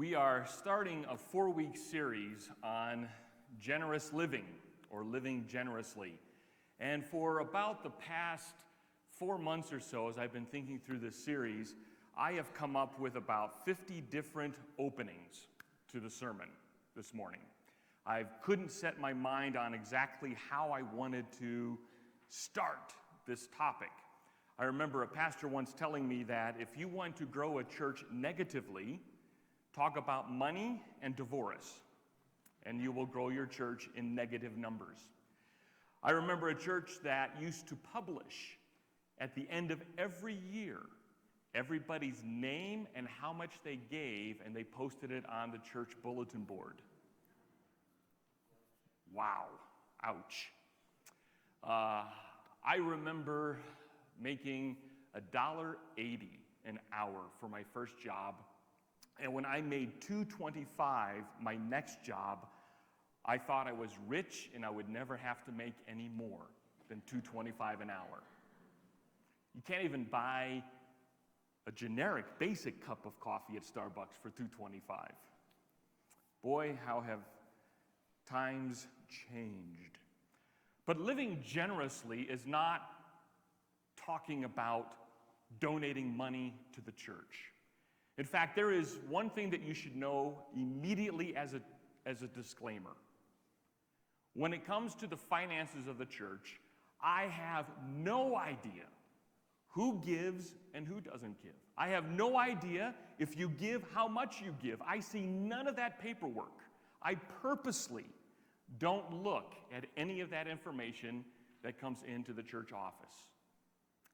We are starting a 4-week series on generous living, or living generously. And for about the past 4 months or so, as I've been thinking through this series, I have come up with about 50 different openings to the sermon this morning. I couldn't set my mind on exactly how I wanted to start this topic. I remember a pastor once telling me that if you want to grow a church negatively, talk about money and divorce, and you will grow your church in negative numbers. I remember a church that used to publish at the end of every year everybody's name and how much they gave, and they posted it on the church bulletin board. Wow, ouch. I remember making $1.80 an hour for my first job. And when I made $2.25 my next job, I thought I was rich and I would never have to make any more than $2.25 an hour. You can't even buy a generic basic cup of coffee at Starbucks for $2.25. Boy, how have times changed. But living generously is not talking about donating money to the church. In fact, there is one thing that you should know immediately as a disclaimer. When it comes to the finances of the church, I have no idea who gives and who doesn't give. I have no idea if you give, how much you give. I see none of that paperwork. I purposely don't look at any of that information that comes into the church office.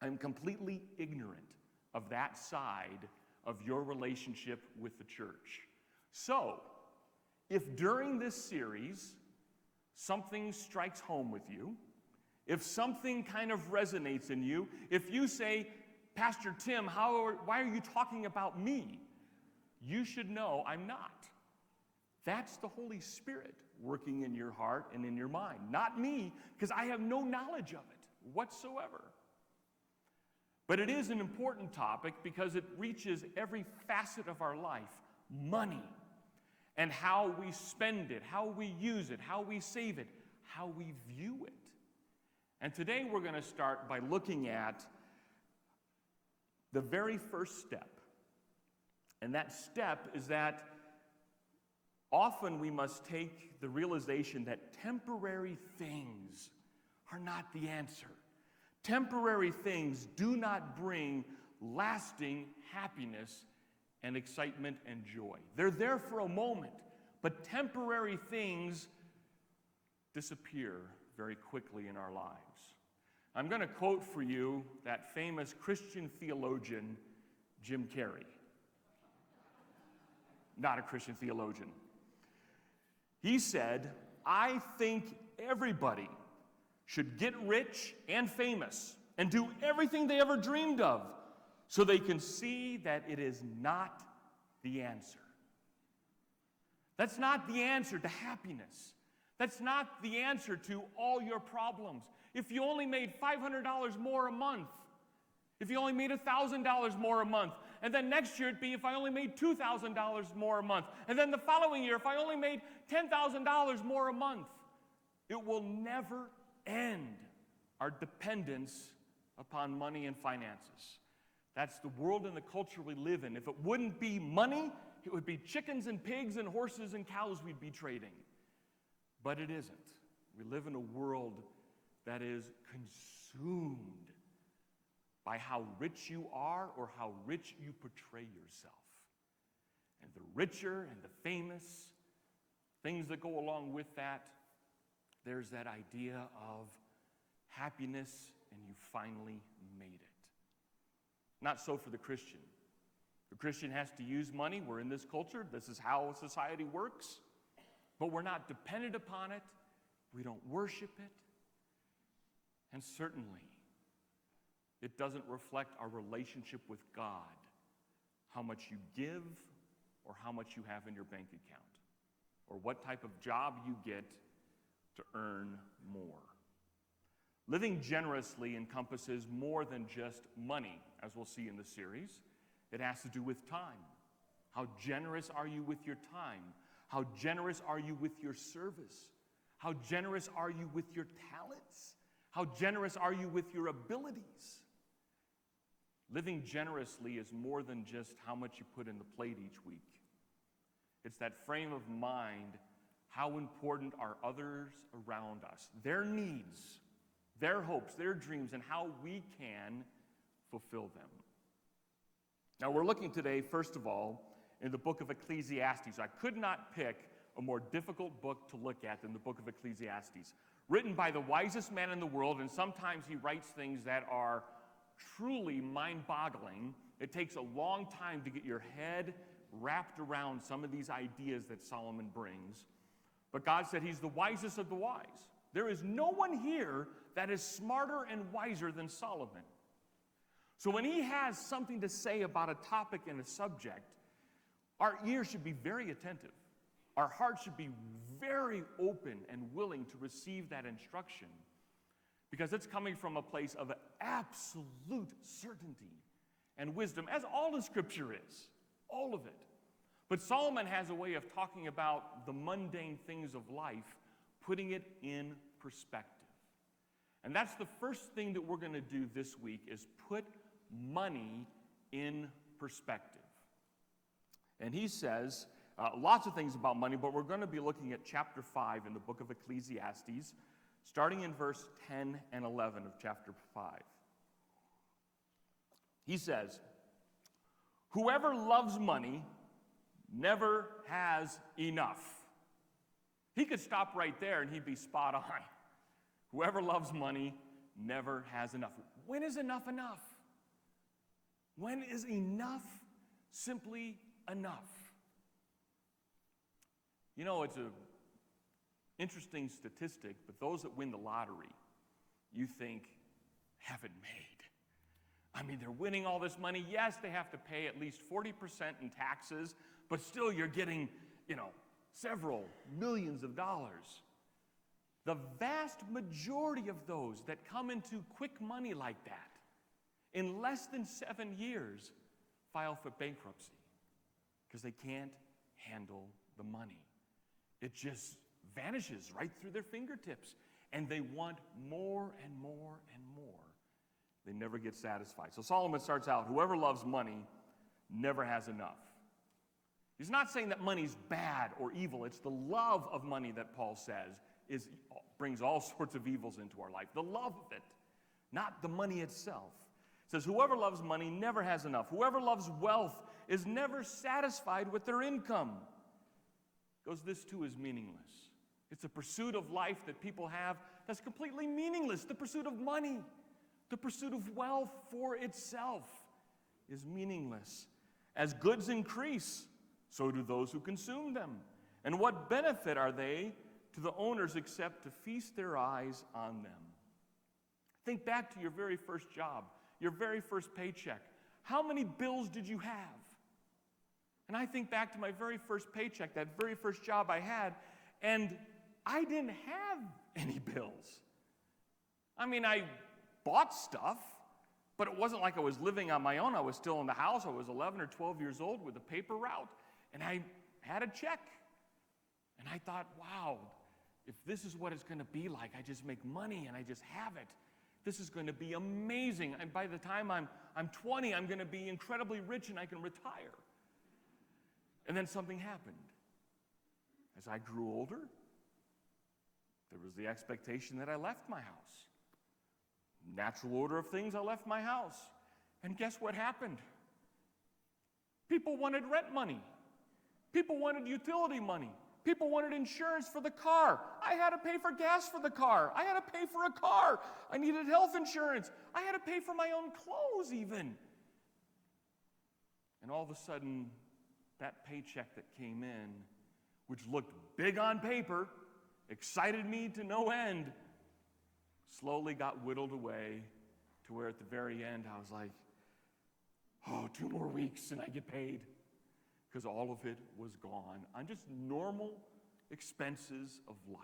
I'm completely ignorant of that side of your relationship with the church. So, if during this series something strikes home with you, if something kind of resonates in you, if you say, Pastor Tim, why are you talking about me? You should know I'm not. That's the Holy Spirit working in your heart and in your mind, not me, because I have no knowledge of it whatsoever. But it is an important topic because it reaches every facet of our life. Money, and how we spend it, how we use it, how we save it, how we view it. And today we're going to start by looking at the very first step. And that step is that often we must take the realization that temporary things are not the answer. Temporary things do not bring lasting happiness and excitement and joy. They're there for a moment, but temporary things disappear very quickly in our lives. I'm going to quote for you that famous Christian theologian, Jim Carrey. Not a Christian theologian. He said, "I think everybody should get rich and famous and do everything they ever dreamed of so they can see that it is not the answer." That's not the answer to happiness. That's not the answer to all your problems. If you only made $500 more a month, if you only made $1,000 more a month, and then next year it'd be if I only made $2,000 more a month, and then the following year if I only made $10,000 more a month, it will never end our dependence upon money and finances. That's the world and the culture we live in. If it wouldn't be money, it would be chickens and pigs and horses and cows we'd be trading. But it isn't. We live in a world that is consumed by how rich you are or how rich you portray yourself. And the richer and the famous, things that go along with that, there's that idea of happiness and you finally made it. Not so for the Christian. The Christian has to use money. We're in this culture. This is how society works. But we're not dependent upon it. We don't worship it. And certainly, it doesn't reflect our relationship with God, how much you give or how much you have in your bank account, or what type of job you get to earn more. Living generously encompasses more than just money, as we'll see in the series. It has to do with time. How generous are you with your time? How generous are you with your service? How generous are you with your talents? How generous are you with your abilities? Living generously is more than just how much you put in the plate each week. It's that frame of mind, how important are others around us, their needs, their hopes, their dreams, and how we can fulfill them. Now, we're looking today, first of all, in the book of Ecclesiastes. I could not pick a more difficult book to look at than the book of Ecclesiastes. Written by the wisest man in the world, and sometimes he writes things that are truly mind-boggling. It takes a long time to get your head wrapped around some of these ideas that Solomon brings. But God said he's the wisest of the wise. There is no one here that is smarter and wiser than Solomon. So when he has something to say about a topic and a subject, our ears should be very attentive. Our hearts should be very open and willing to receive that instruction, because it's coming from a place of absolute certainty and wisdom, as all of Scripture is, all of it. But Solomon has a way of talking about the mundane things of life, putting it in perspective. And that's the first thing that we're going to do this week, is put money in perspective. And he says lots of things about money, but we're going to be looking at chapter 5 in the book of Ecclesiastes, starting in verse 10 and 11 of chapter 5. He says, "Whoever loves money never has enough." He could stop right there and he'd be spot on. Whoever loves money never has enough. When is enough enough? When is enough simply enough? You know, it's an interesting statistic, but those that win the lottery, you think, have it made. I mean, they're winning all this money. Yes, they have to pay at least 40% in taxes, but still you're getting, several millions of dollars. The vast majority of those that come into quick money like that, in less than 7 years, file for bankruptcy because they can't handle the money. It just vanishes right through their fingertips, and they want more and more and more. They never get satisfied. So Solomon starts out, whoever loves money never has enough. He's not saying that money's bad or evil. It's the love of money that Paul says brings all sorts of evils into our life. The love of it, not the money itself. It says, whoever loves money never has enough. Whoever loves wealth is never satisfied with their income. Because this too is meaningless. It's a pursuit of life that people have that's completely meaningless. The pursuit of money, the pursuit of wealth for itself is meaningless. As goods increase, so do those who consume them. And what benefit are they to the owners except to feast their eyes on them? Think back to your very first job, your very first paycheck. How many bills did you have? And I think back to my very first paycheck, that very first job I had, and I didn't have any bills. I mean, I bought stuff, but it wasn't like I was living on my own. I was still in the house. I was 11 or 12 years old with a paper route, and I had a check. And I thought, wow, if this is what it's going to be like, I just make money and I just have it. This is going to be amazing. And by the time I'm 20, I'm going to be incredibly rich and I can retire. And then something happened. As I grew older, there was the expectation that I left my house. Natural order of things, I left my house. And guess what happened? People wanted rent money. People wanted utility money. People wanted insurance for the car. I had to pay for gas for the car. I had to pay for a car. I needed health insurance. I had to pay for my own clothes even. And all of a sudden, that paycheck that came in, which looked big on paper, excited me to no end, slowly got whittled away to where at the very end I was like, 2 more weeks and I get paid. Because all of it was gone on just normal expenses of life.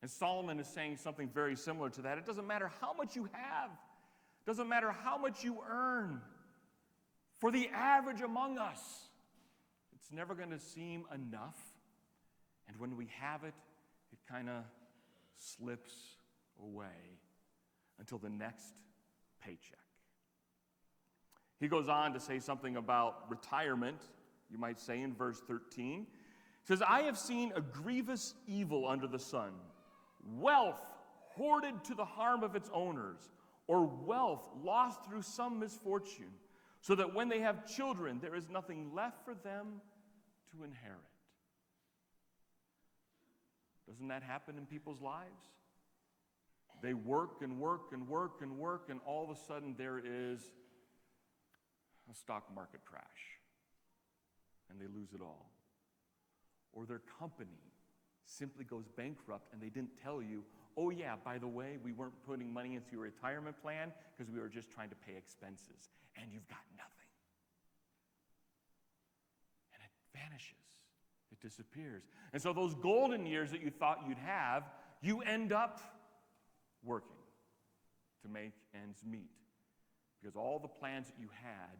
And Solomon is saying something very similar to that. It doesn't matter how much you have. It doesn't matter how much you earn. For the average among us, It's never going to seem enough. And when we have it, it kind of slips away until the next paycheck. He goes on to say something about retirement, you might say in verse 13. He says, I have seen a grievous evil under the sun, wealth hoarded to the harm of its owners, or wealth lost through some misfortune, so that when they have children, there is nothing left for them to inherit. Doesn't that happen in people's lives? They work and work and work and work, and all of a sudden there is a stock market crash, and they lose it all. Or their company simply goes bankrupt, and they didn't tell you, oh yeah, by the way, we weren't putting money into your retirement plan because we were just trying to pay expenses, and you've got nothing. And it vanishes. It disappears. And so those golden years that you thought you'd have, you end up working to make ends meet. Because all the plans that you had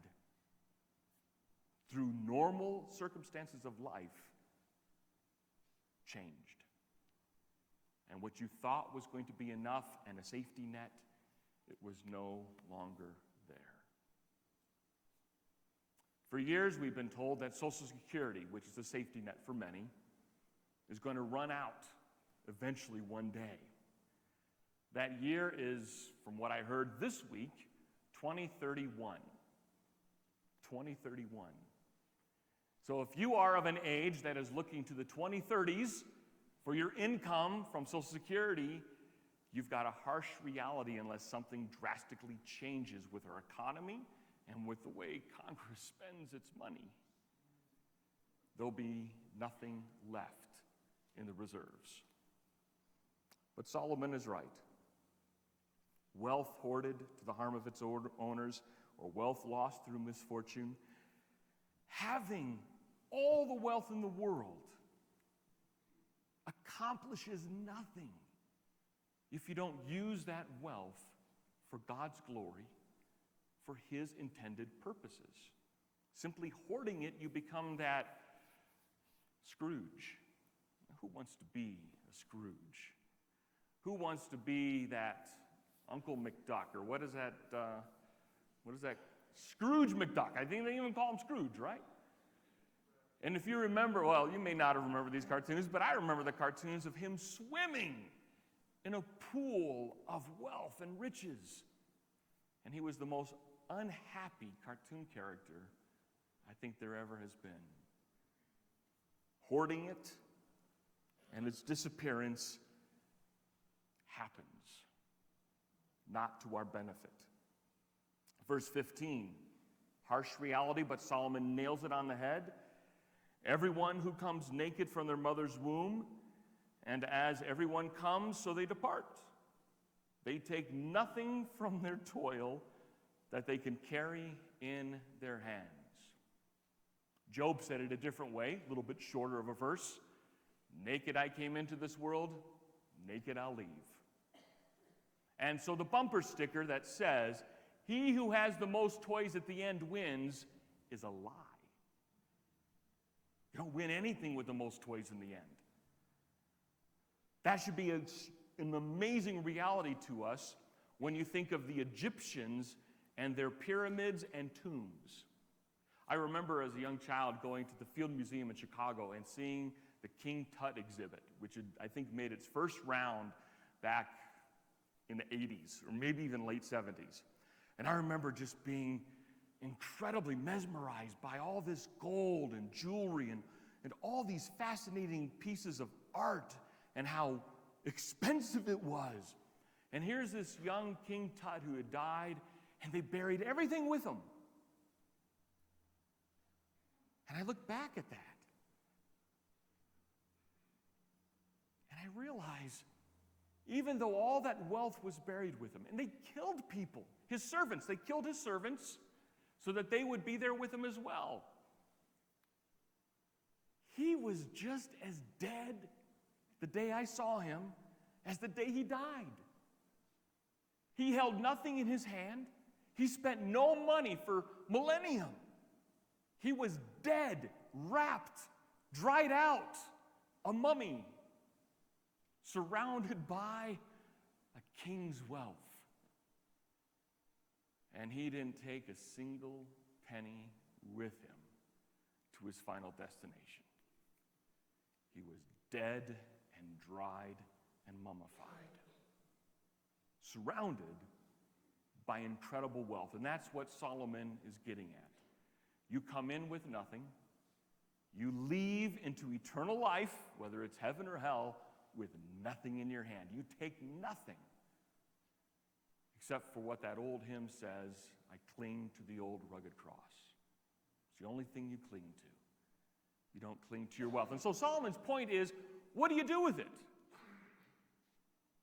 through normal circumstances of life changed. And what you thought was going to be enough and a safety net, it was no longer there. For years, we've been told that Social Security, which is a safety net for many, is going to run out eventually one day. That year is, from what I heard this week, 2031. 2031. So if you are of an age that is looking to the 2030s for your income from Social Security, you've got a harsh reality unless something drastically changes with our economy and with the way Congress spends its money. There'll be nothing left in the reserves. But Solomon is right. Wealth hoarded to the harm of its owners, or wealth lost through misfortune, having all the wealth in the world accomplishes nothing if you don't use that wealth for God's glory, for His intended purposes. Simply hoarding it, you become that Scrooge. Who wants to be a Scrooge? Who wants to be that Uncle McDuck, or what is that? Scrooge McDuck. I think they even call him Scrooge, right? And if you remember, well, you may not have remembered these cartoons, but I remember the cartoons of him swimming in a pool of wealth and riches. And he was the most unhappy cartoon character I think there ever has been. Hoarding it and its disappearance happens, not to our benefit. Verse 15, harsh reality, but Solomon nails it on the head. Everyone who comes naked from their mother's womb, and as everyone comes, so they depart. They take nothing from their toil that they can carry in their hands. Job said it a different way, a little bit shorter of a verse. Naked I came into this world, naked I'll leave. And so the bumper sticker that says, he who has the most toys at the end wins, is a lie. You don't win anything with the most toys in the end. That should be an amazing reality to us when you think of the Egyptians and their pyramids and tombs. I remember as a young child going to the Field Museum in Chicago and seeing the King Tut exhibit, which had, I think, made its first round back in the 80s, or maybe even late 70s. And I remember just being incredibly mesmerized by all this gold and jewelry and all these fascinating pieces of art and how expensive it was. And here's this young King Tut who had died, and they buried everything with him. And I look back at that, and I realize, even though all that wealth was buried with him, and they killed people, his servants, they killed his servants so that they would be there with him as well. He was just as dead the day I saw him as the day he died. He held nothing in his hand. He spent no money for millennium. He was dead wrapped, dried out, a mummy, surrounded by a king's wealth. And he didn't take a single penny with him to his final destination. He was dead and dried and mummified, surrounded by incredible wealth. And that's what Solomon is getting at. You come in with nothing. You leave into eternal life, whether it's heaven or hell, with nothing in your hand. You take nothing except for what that old hymn says, I cling to the old rugged cross. It's the only thing you cling to. You don't cling to your wealth. And so Solomon's point is, what do you do with it?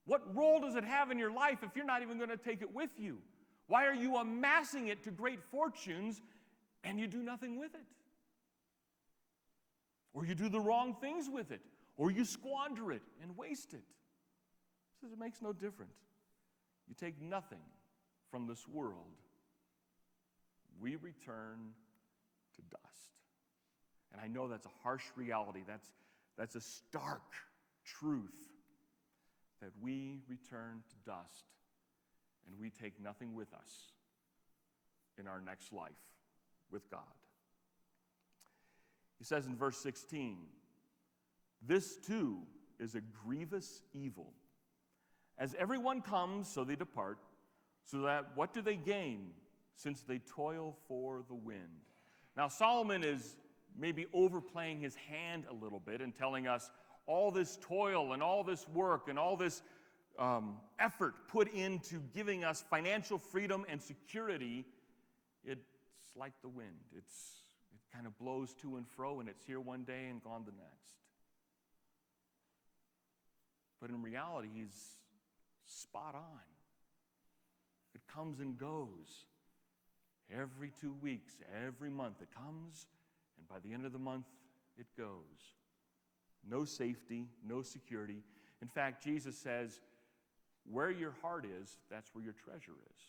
What role does it have in your life if you're not even going to take it with you? Why are you amassing it to great fortunes and you do nothing with it? Or you do the wrong things with it, or you squander it and waste it. He says it makes no difference. You take nothing from this world. We return to dust. And I know that's a harsh reality. That's a stark truth, that we return to dust and we take nothing with us in our next life with God. He says in verse 16, this too is a grievous evil. As everyone comes, so they depart, so that what do they gain, since they toil for the wind? Now Solomon is maybe overplaying his hand a little bit and telling us all this toil and all this work and all this effort put into giving us financial freedom and security, it's like the wind. It kind of blows to and fro, and it's here one day and gone the next. But in reality, he's spot on. It comes and goes. Every 2 weeks, every month it comes, and by the end of the month, it goes. No safety, no security. In fact, Jesus says, where your heart is, that's where your treasure is.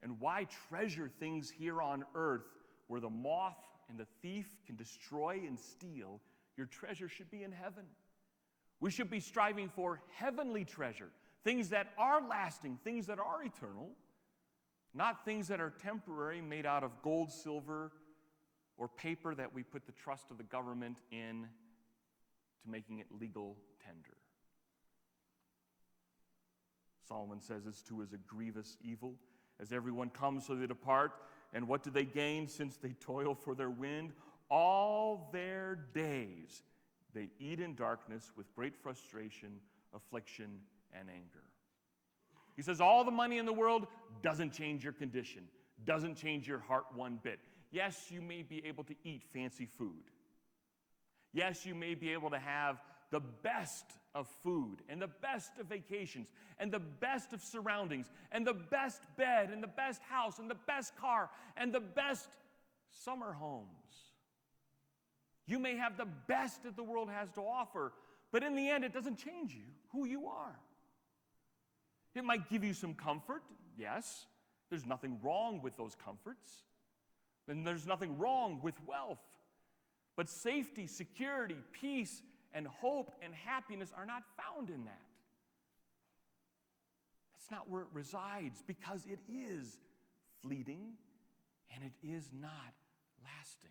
And why treasure things here on earth where the moth and the thief can destroy and steal? Your treasure should be in heaven. We should be striving for heavenly treasure, things that are lasting, things that are eternal, not things that are temporary, made out of gold, silver, or paper that we put the trust of the government in to making it legal tender. Solomon says this too is a grievous evil. As everyone comes, so they depart. And what do they gain since they toil for their wind? All their days they eat in darkness with great frustration, affliction, and anger. He says all the money in the world doesn't change your condition, doesn't change your heart one bit. Yes, you may be able to eat fancy food. Yes, you may be able to have the best of food and the best of vacations and the best of surroundings and the best bed and the best house and the best car and the best summer homes. You may have the best that the world has to offer, but in the end, it doesn't change you, who you are. It might give you some comfort, yes. There's nothing wrong with those comforts. And there's nothing wrong with wealth. But safety, security, peace, and hope and happiness are not found in that. That's not where it resides, because it is fleeting and it is not lasting.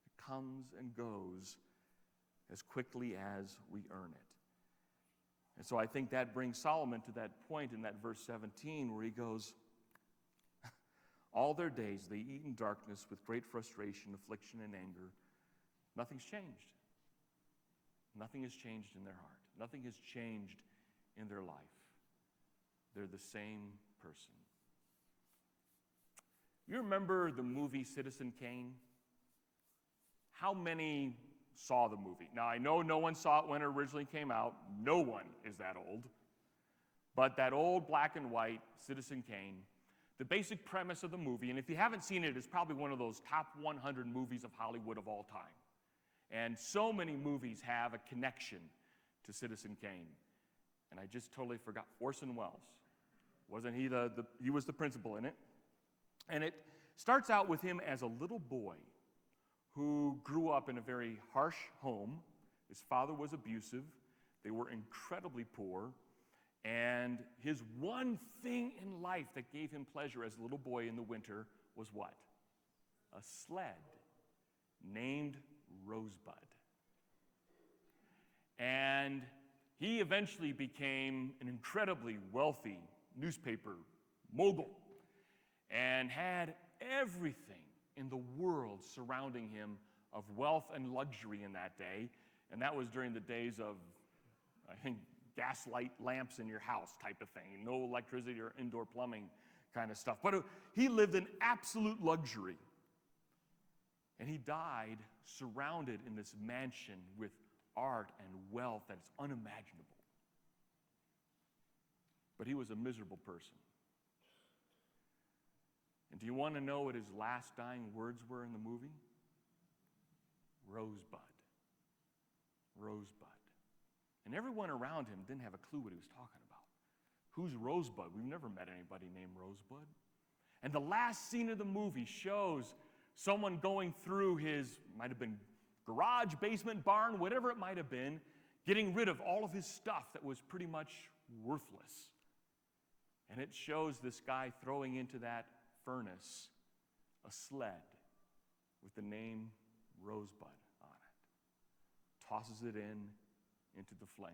It comes and goes as quickly as we earn it. And so I think that brings Solomon to that point in that verse 17 where he goes, all their days they eat in darkness with great frustration, affliction, and anger. Nothing's changed. Nothing has changed in their heart. Nothing has changed in their life. They're the same person. You remember the movie Citizen Kane? How many saw the movie? Now, I know no one saw it when it originally came out. No one is that old. But that old black and white Citizen Kane, the basic premise of the movie, and if you haven't seen it, it's probably one of those top 100 movies of Hollywood of all time. And so many movies have a connection to Citizen Kane. And I just totally forgot. Orson Welles. Wasn't he he was the principal in it? And it starts out with him as a little boy who grew up in a very harsh home. His father was abusive. They were incredibly poor. And his one thing in life that gave him pleasure as a little boy in the winter was what? A sled named Rosebud. And he eventually became an incredibly wealthy newspaper mogul and had everything in the world surrounding him of wealth and luxury in that day. And that was during the days of, I think, gaslight lamps in your house type of thing. No electricity or indoor plumbing kind of stuff. But he lived in absolute luxury. And he died surrounded in this mansion with art and wealth that is unimaginable. But he was a miserable person. And do you want to know what his last dying words were in the movie? Rosebud. Rosebud. And everyone around him didn't have a clue what he was talking about. Who's Rosebud? We've never met anybody named Rosebud. And the last scene of the movie shows someone going through his, might have been garage, basement, barn, whatever it might have been, getting rid of all of his stuff that was pretty much worthless. And it shows this guy throwing into that furnace a sled with the name Rosebud on it. Tosses it into the flame.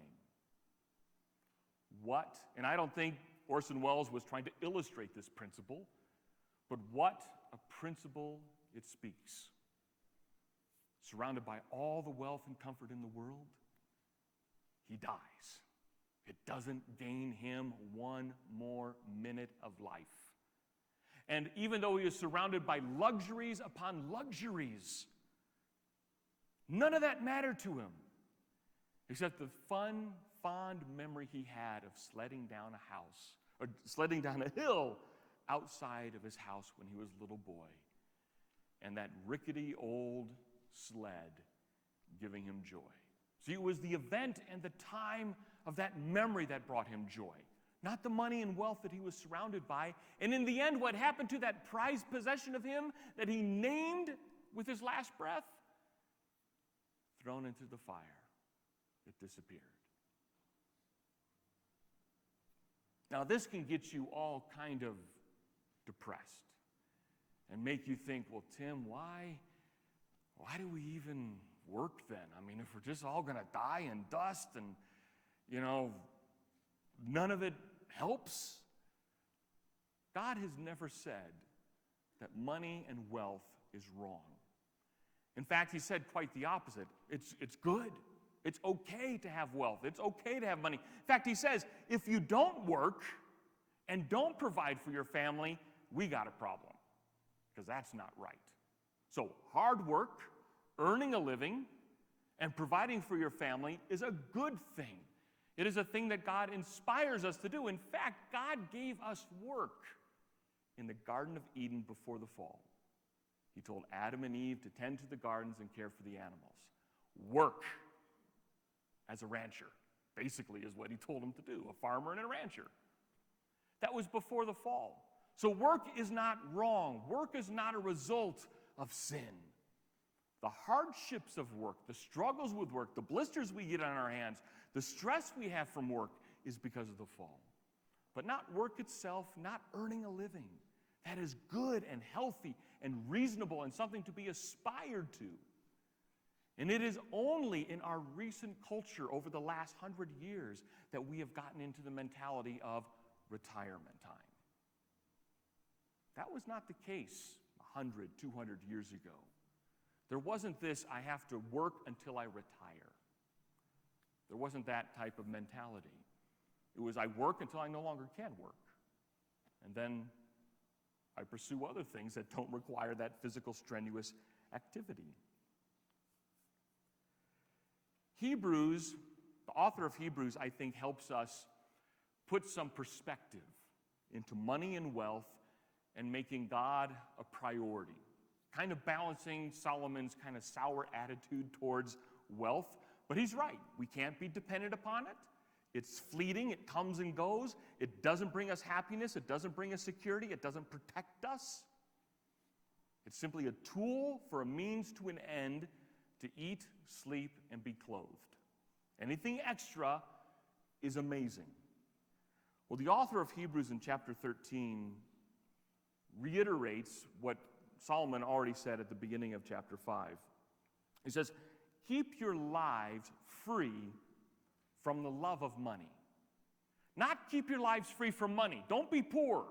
What, and I don't think Orson Welles was trying to illustrate this principle, but what a principle it speaks. Surrounded by all the wealth and comfort in the world, he dies. It doesn't gain him one more minute of life. And even though he is surrounded by luxuries upon luxuries, none of that mattered to him, except the fond memory he had of sledding down a house, or sledding down a hill outside of his house when he was a little boy, and that rickety old sled giving him joy. See, it was the event and the time of that memory that brought him joy, not the money and wealth that he was surrounded by. And in the end, what happened to that prized possession of him that he named with his last breath? Thrown into the fire. It disappeared. Now, this can get you all kind of depressed and make you think, well, Tim, why do we even work then? I mean, if we're just all going to die in dust and, none of it helps. God has never said that money and wealth is wrong. In fact, he said quite the opposite. It's good. It's okay to have wealth. It's okay to have money. In fact, he says, if you don't work and don't provide for your family, we got a problem, because that's not right. So hard work, earning a living, and providing for your family is a good thing. It is a thing that God inspires us to do. In fact, God gave us work in the Garden of Eden before the fall. He told Adam and Eve to tend to the gardens and care for the animals. Work as a rancher, basically, is what he told them to do, a farmer and a rancher. That was before the fall. So work is not wrong. Work is not a result of sin. The hardships of work, the struggles with work, the blisters we get on our hands, the stress we have from work is because of the fall. But not work itself, not earning a living. That is good and healthy and reasonable and something to be aspired to. And it is only in our recent culture over the last 100 years that we have gotten into the mentality of retirement time. That was not the case 100, 200 years ago. There wasn't this, I have to work until I retire. There wasn't that type of mentality. It was, I work until I no longer can work. And then I pursue other things that don't require that physical, strenuous activity. Hebrews, the author of Hebrews, I think, helps us put some perspective into money and wealth and making God a priority, kind of balancing Solomon's kind of sour attitude towards wealth. But he's right. We can't be dependent upon it. It's fleeting. It comes and goes. It doesn't bring us happiness. It doesn't bring us security. It doesn't protect us. It's simply a tool for a means to an end to eat, sleep, and be clothed. Anything extra is amazing. Well, the author of Hebrews in chapter 13 reiterates what Solomon already said at the beginning of chapter 5. He says, keep your lives free from the love of money. Not keep your lives free from money. Don't be poor.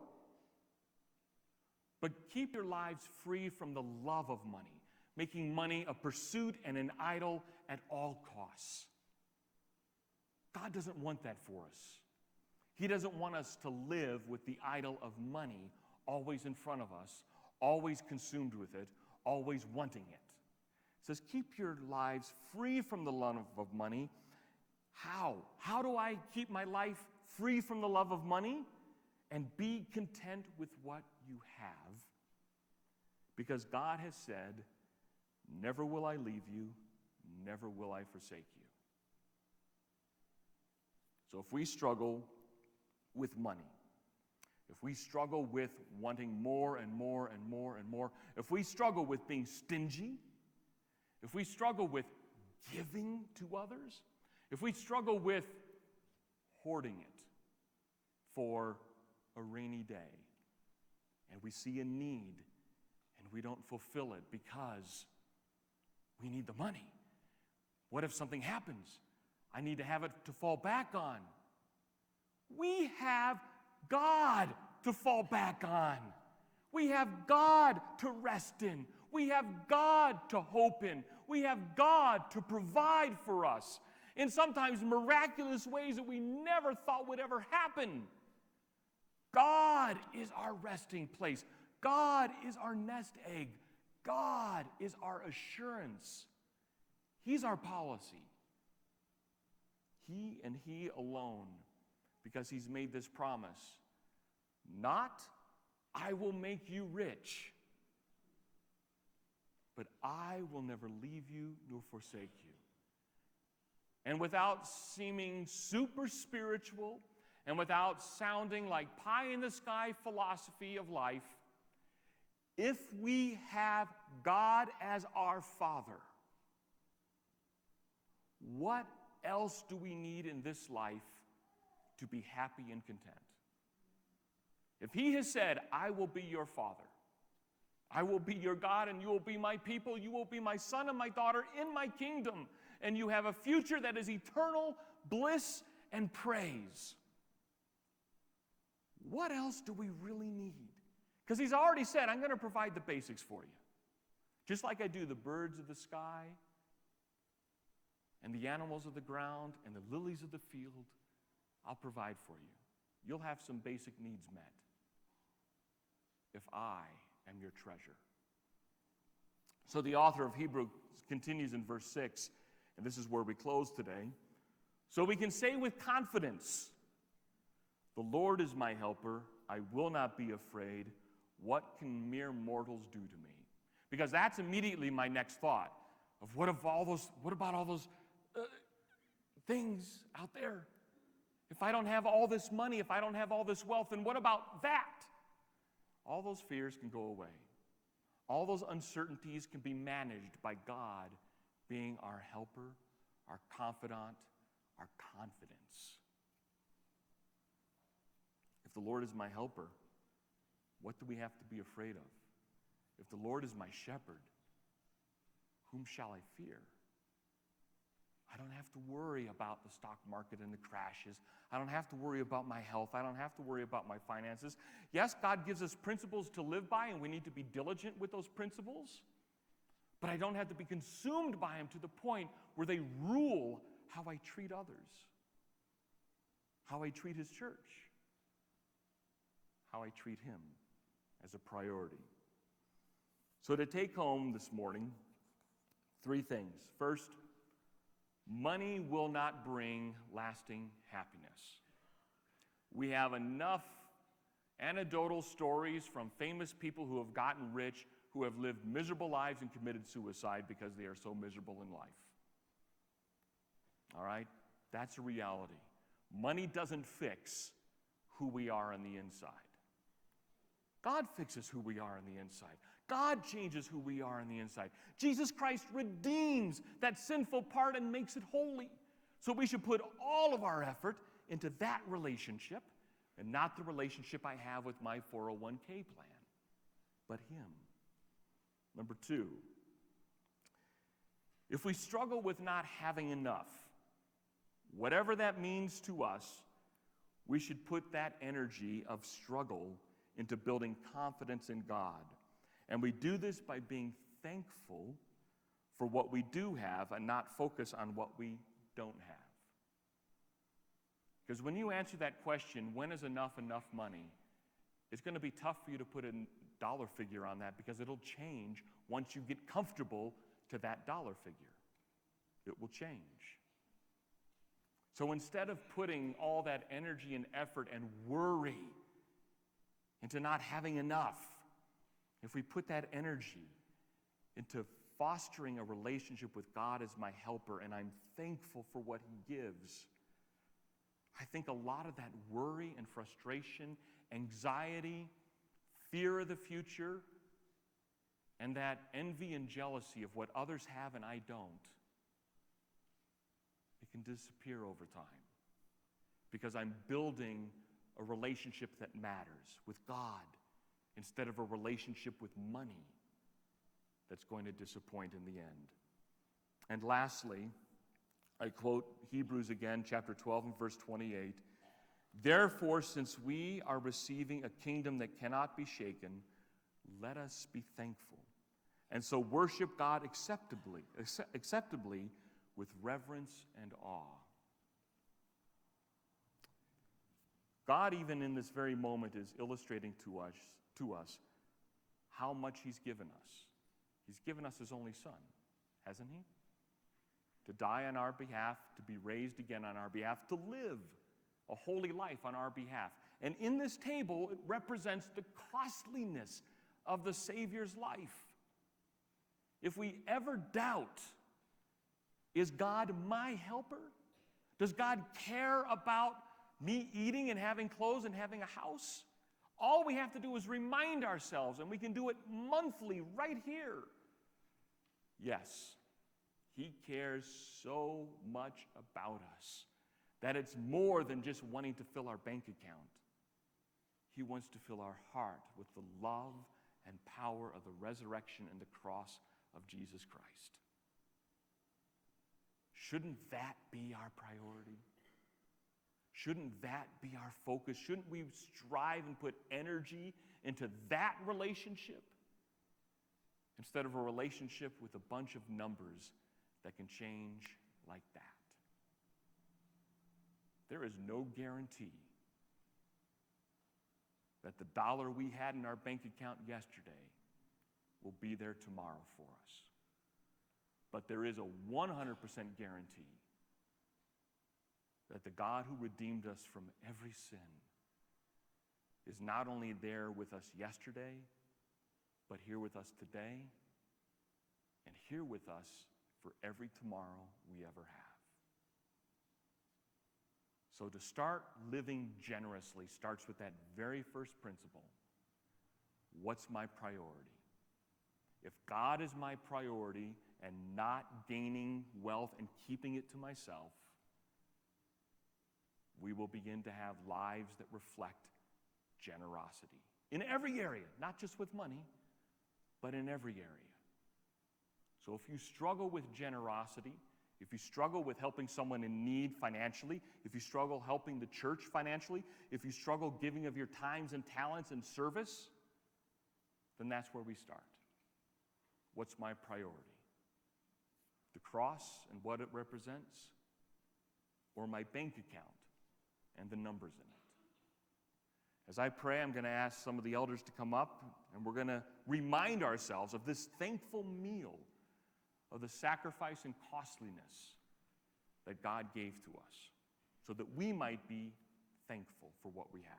But keep your lives free from the love of money, making money a pursuit and an idol at all costs. God doesn't want that for us. He doesn't want us to live with the idol of money always in front of us, always consumed with it, always wanting it. It says, keep your lives free from the love of money. How? How do I keep my life free from the love of money and be content with what you have? Because God has said, never will I leave you, never will I forsake you. So if we struggle with money, if we struggle with wanting more and more and more and more, if we struggle with being stingy, if we struggle with giving to others, if we struggle with hoarding it for a rainy day, and we see a need and we don't fulfill it because we need the money. What if something happens? I need to have it to fall back on. We have God to fall back on. We have God to rest in. We have God to hope in. We have God to provide for us in sometimes miraculous ways that we never thought would ever happen. God is our resting place. God is our nest egg. God is our assurance. He's our policy. He and He alone, because He's made this promise. Not, I will make you rich, but I will never leave you nor forsake you. And without seeming super spiritual and without sounding like pie-in-the-sky philosophy of life, if we have God as our Father, what else do we need in this life to be happy and content? If He has said, I will be your Father, I will be your God, and you will be my people, you will be my son and my daughter in my kingdom, and you have a future that is eternal bliss and praise, what else do we really need? Because He's already said, I'm going to provide the basics for you. Just like I do the birds of the sky and the animals of the ground and the lilies of the field, I'll provide for you. You'll have some basic needs met if I am your treasure. So the author of Hebrews continues in verse 6, and this is where we close today. So we can say with confidence, the Lord is my helper, I will not be afraid. What can mere mortals do to me? Because that's immediately my next thought of what about all those things out there? If I don't have all this money, if I don't have all this wealth, then what about that? All those fears can go away. All those uncertainties can be managed by God being our helper, our confidant, our confidence. If the Lord is my helper, what do we have to be afraid of? If the Lord is my shepherd, whom shall I fear? I don't have to worry about the stock market and the crashes. I don't have to worry about my health. I don't have to worry about my finances. Yes, God gives us principles to live by, and we need to be diligent with those principles. But I don't have to be consumed by them to the point where they rule how I treat others, how I treat His church, how I treat Him as a priority. So to take home this morning, 3 things. First, money will not bring lasting happiness. We have enough anecdotal stories from famous people who have gotten rich, who have lived miserable lives and committed suicide because they are so miserable in life. All right? That's a reality. Money doesn't fix who we are on the inside. God fixes who we are on the inside. God changes who we are on the inside. Jesus Christ redeems that sinful part and makes it holy. So we should put all of our effort into that relationship and not the relationship I have with my 401k plan, but Him. Number 2, if we struggle with not having enough, whatever that means to us, we should put that energy of struggle into building confidence in God. And we do this by being thankful for what we do have and not focus on what we don't have. Because when you answer that question, when is enough money, it's going to be tough for you to put a dollar figure on that because it'll change once you get comfortable to that dollar figure. It will change. So instead of putting all that energy and effort and worry into not having enough, if we put that energy into fostering a relationship with God as my helper, and I'm thankful for what He gives, I think a lot of that worry and frustration, anxiety, fear of the future, and that envy and jealousy of what others have and I don't, it can disappear over time because I'm building a relationship that matters with God instead of a relationship with money that's going to disappoint in the end. And lastly, I quote Hebrews again, chapter 12 and verse 28. Therefore, since we are receiving a kingdom that cannot be shaken, let us be thankful. And so worship God acceptably with reverence and awe. God, even in this very moment, is illustrating to us how much He's given us. He's given us His only Son, hasn't He? To die on our behalf, to be raised again on our behalf, to live a holy life on our behalf. And in this table, it represents the costliness of the Savior's life. If we ever doubt, is God my helper? Does God care about me eating and having clothes and having a house? All we have to do is remind ourselves, and we can do it monthly right here. Yes, He cares so much about us that it's more than just wanting to fill our bank account. He wants to fill our heart with the love and power of the resurrection and the cross of Jesus Christ. Shouldn't that be our priority? Shouldn't that be our focus? Shouldn't we strive and put energy into that relationship instead of a relationship with a bunch of numbers that can change like that? There is no guarantee that the dollar we had in our bank account yesterday will be there tomorrow for us. But there is a 100% guarantee that the God who redeemed us from every sin is not only there with us yesterday, but here with us today, and here with us for every tomorrow we ever have. So to start living generously starts with that very first principle. What's my priority? If God is my priority and not gaining wealth and keeping it to myself, we will begin to have lives that reflect generosity in every area, not just with money, but in every area. So if you struggle with generosity, if you struggle with helping someone in need financially, if you struggle helping the church financially, if you struggle giving of your times and talents and service, then that's where we start. What's my priority? The cross and what it represents, or my bank account and the numbers in it? As I pray, I'm going to ask some of the elders to come up, and we're going to remind ourselves of this thankful meal of the sacrifice and costliness that God gave to us so that we might be thankful for what we have.